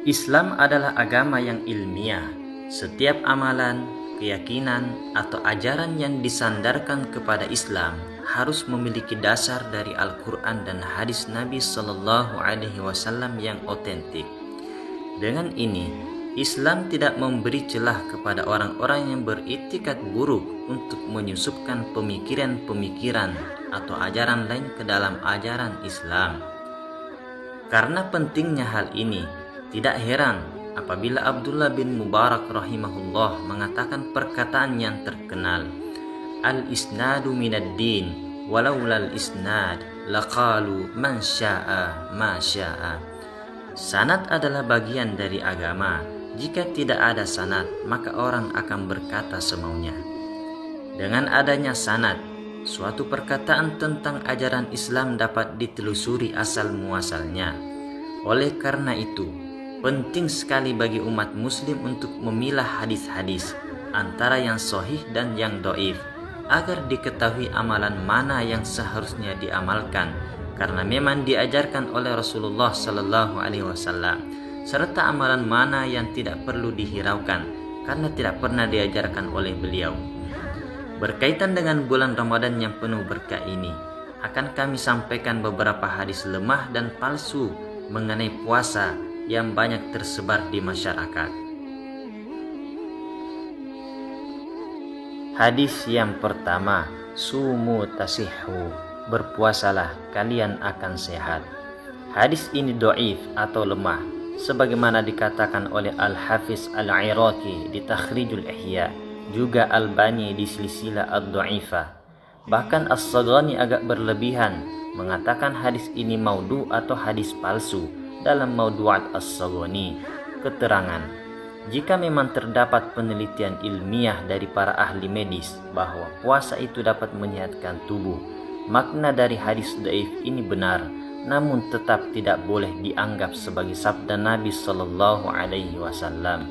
Islam adalah agama yang ilmiah. Setiap amalan, keyakinan, atau ajaran yang disandarkan kepada Islam harus memiliki dasar dari Al-Quran dan hadis Nabi Sallallahu Alaihi Wasallam yang otentik. Dengan ini, Islam tidak memberi celah kepada orang-orang yang beriktikad buruk untuk menyusupkan pemikiran-pemikiran atau ajaran lain ke dalam ajaran Islam. Karena pentingnya hal ini, tidak heran apabila Abdullah bin Mubarak rahimahullah mengatakan perkataan yang terkenal, "Al-isnadu minad din, walaulal isnad laqalu man syaa ma syaa." Sanad adalah bagian dari agama. Jika tidak ada sanad, maka orang akan berkata semaunya. Dengan adanya sanad, suatu perkataan tentang ajaran Islam dapat ditelusuri asal muasalnya. Oleh karena itu, penting sekali bagi umat muslim untuk memilah hadis-hadis antara yang sahih dan yang dhaif agar diketahui amalan mana yang seharusnya diamalkan karena memang diajarkan oleh Rasulullah sallallahu alaihi wasallam, serta amalan mana yang tidak perlu dihiraukan karena tidak pernah diajarkan oleh beliau. Berkaitan dengan bulan Ramadan yang penuh berkah ini, akan kami sampaikan beberapa hadis lemah dan palsu mengenai puasa yang banyak tersebar di masyarakat. Hadis yang pertama, sumu tasihhu, berpuasalah kalian akan sehat. Hadis ini dhaif atau lemah, sebagaimana dikatakan oleh Al-Hafiz Al-Iraqi di Takhrijul Ihya, juga Albani di Silsilah Ad-Dha'ifah. Bahkan As-Saghani agak berlebihan mengatakan hadis ini maudhu atau hadis palsu dalam Mawdu'at As-Saghani. Keterangan, jika memang terdapat penelitian ilmiah dari para ahli medis bahwa puasa itu dapat menyehatkan tubuh, makna dari hadis dhaif ini benar, namun tetap tidak boleh dianggap sebagai sabda Nabi Sallallahu Alaihi Wasallam.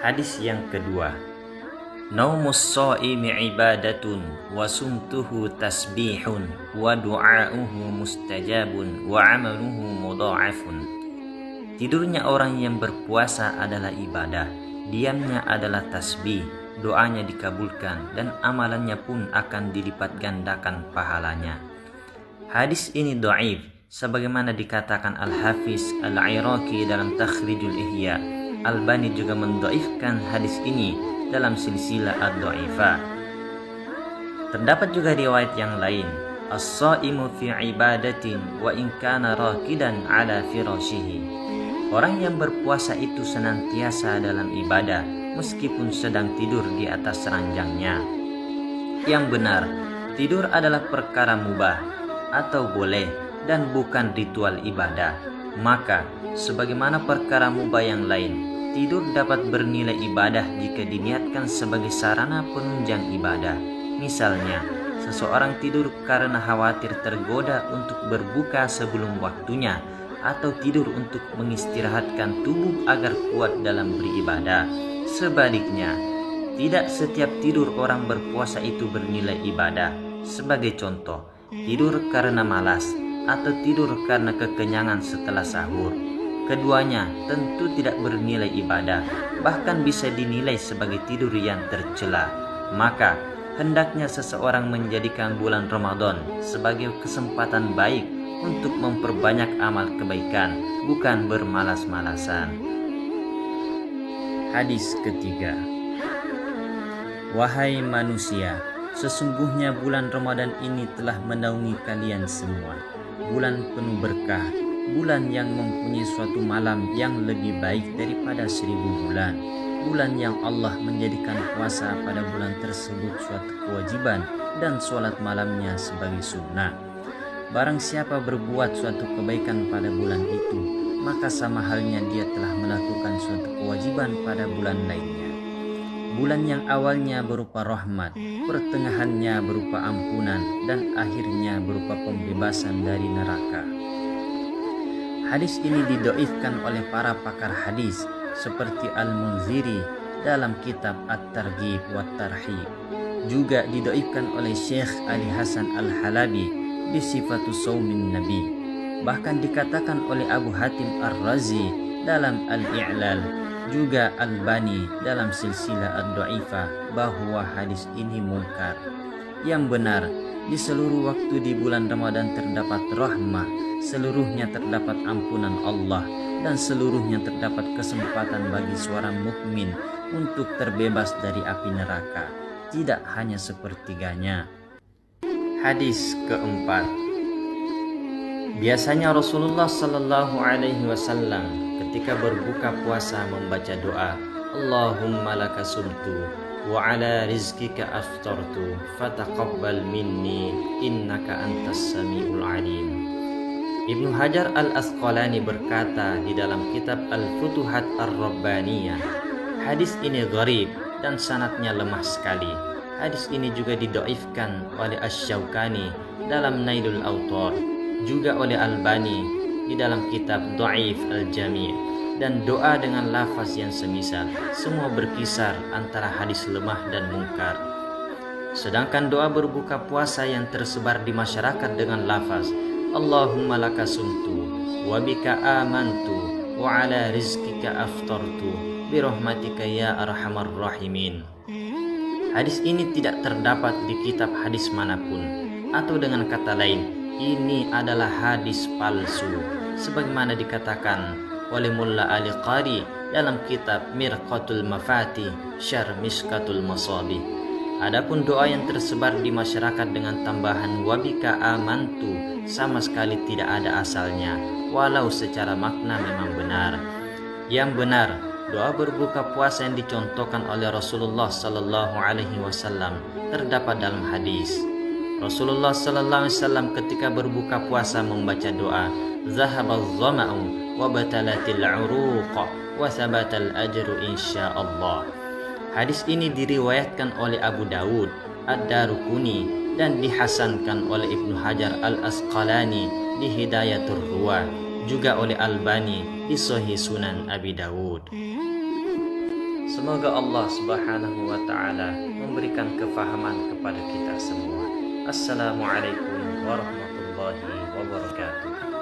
Hadis yang kedua, naumus shaimi ibadatun wa sumtuhu tasbihun wa du'a'uhu mustajabun wa amaluhu mudha'afun. Tidurnya orang yang berpuasa adalah ibadah, diamnya adalah tasbih, doanya dikabulkan dan amalannya pun akan dilipat gandakan pahalanya. Hadis ini dhaif sebagaimana dikatakan Al-Hafiz Al-Iraqi dalam Takhrijul Ihya. Albani juga mendhaifkan hadis ini dalam Silsilah Ad-Dha'ifah. Terdapat juga riwayat yang lain, as-shaimu fi ibadatin wa in kana raqidan ala firashihi. Orang yang berpuasa itu senantiasa dalam ibadah meskipun sedang tidur di atas ranjangnya. Yang benar, tidur adalah perkara mubah atau boleh dan bukan ritual ibadah. Maka, sebagaimana perkara mubah yang lain, tidur dapat bernilai ibadah jika diniatkan sebagai sarana penunjang ibadah. Misalnya, seseorang tidur karena khawatir tergoda untuk berbuka sebelum waktunya, atau tidur untuk mengistirahatkan tubuh agar kuat dalam beribadah. Sebaliknya, tidak setiap tidur orang berpuasa itu bernilai ibadah. Sebagai contoh, tidur karena malas atau tidur karena kekenyangan setelah sahur. Keduanya tentu tidak bernilai ibadah, bahkan bisa dinilai sebagai tidur yang tercela. Maka, hendaknya seseorang menjadikan bulan Ramadan sebagai kesempatan baik untuk memperbanyak amal kebaikan, bukan bermalas-malasan. Hadis ketiga, wahai manusia, sesungguhnya bulan Ramadan ini telah menaungi kalian semua. Bulan penuh berkah, bulan yang mempunyai suatu malam yang lebih baik daripada 1000 bulan. Bulan yang Allah menjadikan puasa pada bulan tersebut suatu kewajiban dan sholat malamnya sebagai sunnah. Barang siapa berbuat suatu kebaikan pada bulan itu, maka sama halnya dia telah melakukan suatu kewajiban pada bulan lainnya. Bulan yang awalnya berupa rahmat, pertengahannya berupa ampunan, dan akhirnya berupa pembebasan dari neraka. Hadis ini didhaifkan oleh para pakar hadis seperti Al-Munziri dalam kitab At-Targhib wa Tarhib. Juga didhaifkan oleh Syekh Ali Hasan Al-Halabi di Sifatus Shaumin Nabi. Bahkan dikatakan oleh Abu Hatim Ar-Razi dalam Al-I'lal, juga Albani dalam Silsilah Ad-Dha'ifah bahwa hadis ini mungkar. Yang benar, di seluruh waktu di bulan Ramadan terdapat rahmah, seluruhnya terdapat ampunan Allah, dan seluruhnya terdapat kesempatan bagi seorang mukmin untuk terbebas dari api neraka, tidak hanya sepertiganya. Hadis keempat. Biasanya Rasulullah Sallallahu Alaihi Wasallam ketika berbuka puasa membaca doa, Allahumma laka sumtu wa ala rizkika aftartu fataqabbal minni innaka antas samiul alim. Ibnu Hajar al-Asqalani berkata di dalam kitab Al-Futuhat Ar-Rabbaniyah, hadis ini gharib dan sanadnya lemah sekali. Hadis ini juga didoifkan oleh Asy-Syaukani dalam Nailul Awtar, juga oleh Albani di dalam kitab Dhaif Al-Jami', dan doa dengan lafaz yang semisal semua berkisar antara hadis lemah dan mungkar. Sedangkan doa berbuka puasa yang tersebar di masyarakat dengan lafaz Allahumma laka sumtu wa bika amantu wa ala rizkika aftartu birahmatika ya arhamar rahimin. Hadis ini tidak terdapat di kitab hadis manapun, atau dengan kata lain, ini adalah hadis palsu, sebagaimana dikatakan oleh Mulla Ali Qari dalam kitab Mirqatul Mafatih Syarh Mishkatul Masabih. Adapun doa yang tersebar di masyarakat dengan tambahan wabika amantu sama sekali tidak ada asalnya, walau secara makna memang benar. Yang benar, doa berbuka puasa yang dicontohkan oleh Rasulullah Sallallahu Alaihi Wasallam terdapat dalam hadis. Rasulullah Sallallahu Alaihi Wasallam ketika berbuka puasa membaca doa, zahabaz zama'u wa batalatil uruq wa thabatal ajru insyaallah. Hadis ini diriwayatkan oleh Abu Dawud, Ad-Daruquni, dan dihasankan oleh Ibnu Hajar Al-Asqalani di Hidayatur Ruwah, juga oleh Albani di Sahih Sunan Abi Dawud. Semoga Allah Subhanahu wa taala memberikan kefahaman kepada kita semua. Assalamualaikum warahmatullahi wabarakatuh.